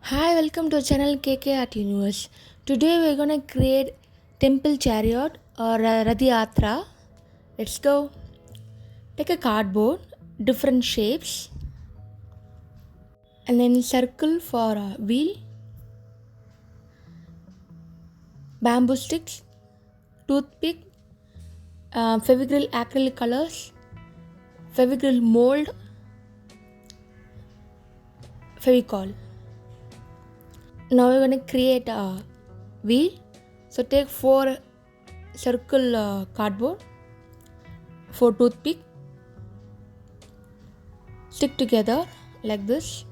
Hi, welcome to channel KK Art Universe. Today we're gonna create temple chariot or Rathyatra. Let's go. Take a cardboard, different shapes, and then circle for a wheel, bamboo sticks, toothpick, Fevicryl acrylic colors, Fevicryl mold, Fevicol. Now we're gonna create a wheel. So take four circle cardboard, four toothpick, stick together like this.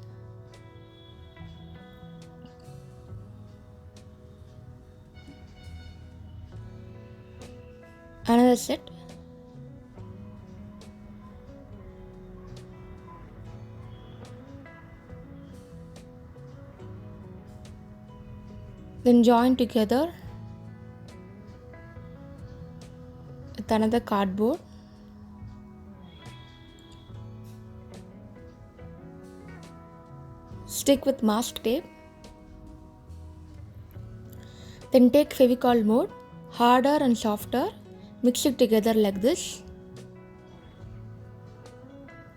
Another set. Then join together with another cardboard. Stick with mask tape. Then take Fevicol mold, harder and softer, mix it together like this,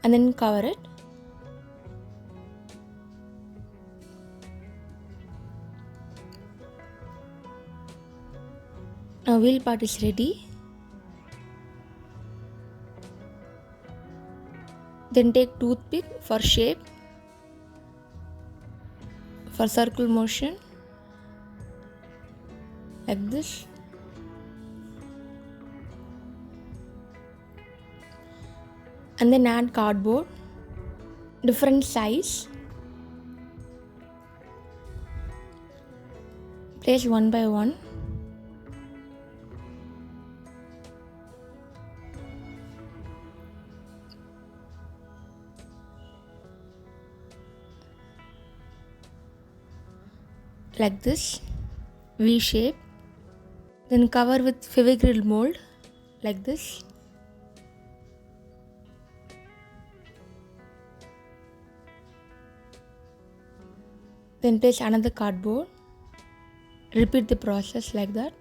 and then cover it. Now wheel part is ready. Then take toothpick for shape, for circle motion, like this. And then add cardboard, different size. Place one by one. Like this, V shape. Then cover with Fevicryl mold like this. Then place another cardboard. Repeat the process like that.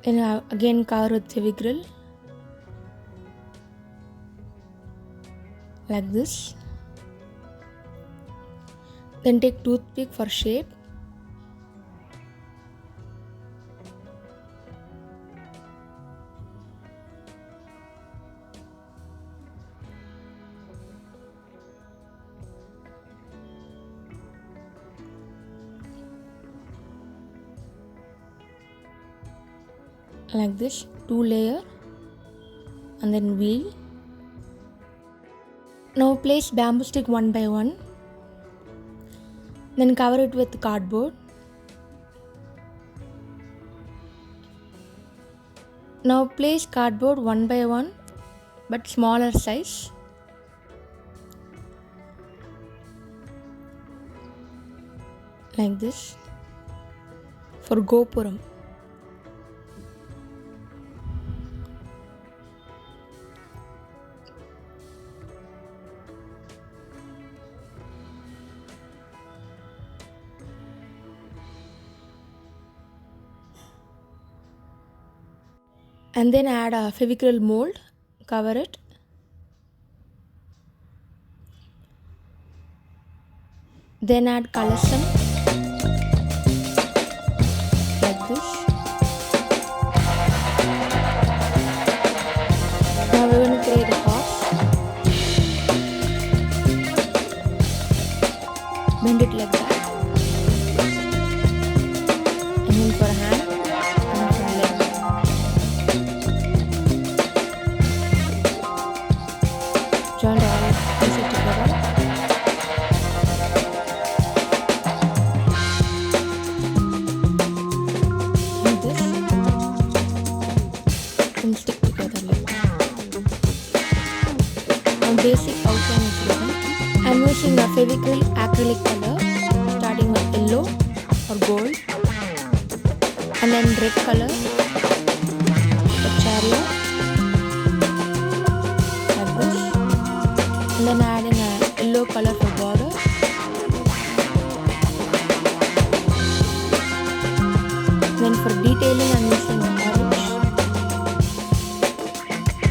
Then again cover with Fevicryl like this. Then take toothpick for shape. Like this, two layer and then wheel. Now place bamboo stick one by one. Then cover it with cardboard. Now place cardboard one by one but smaller size. Like this for Gopuram. And then add a Fevicryl mold, cover it. Then add kalasam like this. Now we're going to create a horse. Bend it like that. And then for a hand. Join all piece it together. Like this. And stick together like that. Now basic outline is given. I am using a Fevicryl acrylic color starting with yellow or gold. and then red color the chariot like this, and then adding a yellow color for border. Then for detailing I'm using orange,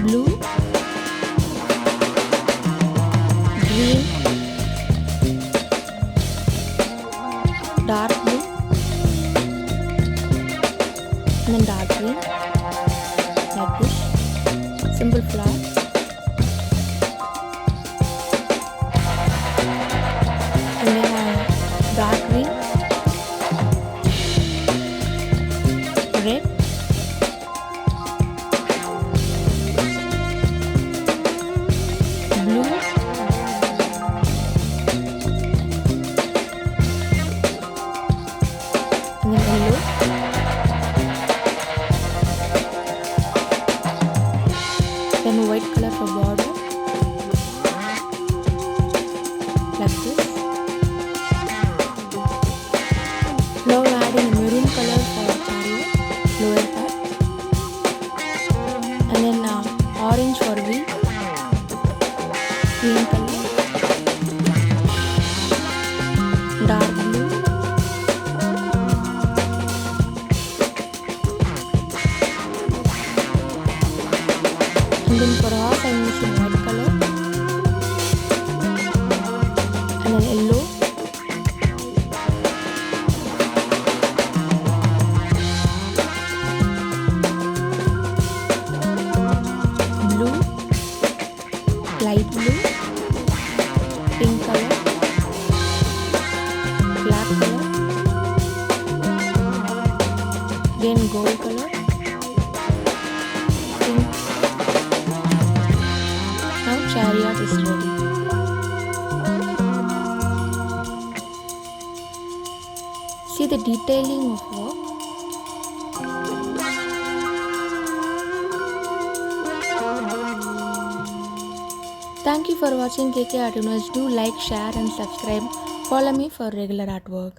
blue, green, dark blue, and then dark green like this, simple flower, and then dark green, red, blue, and then yellow, then white color for border like this. Now adding maroon color for chariot lower part, and then orange for wing, green color, dark blue, and then for horse I'm using white color, and then yellow, blue, light blue, pink color, black color, then gold color, pink. Now chariot is ready. See the detailing of work. Thank you for watching KK Art Universe. Do like, share and subscribe. Follow me for regular artwork.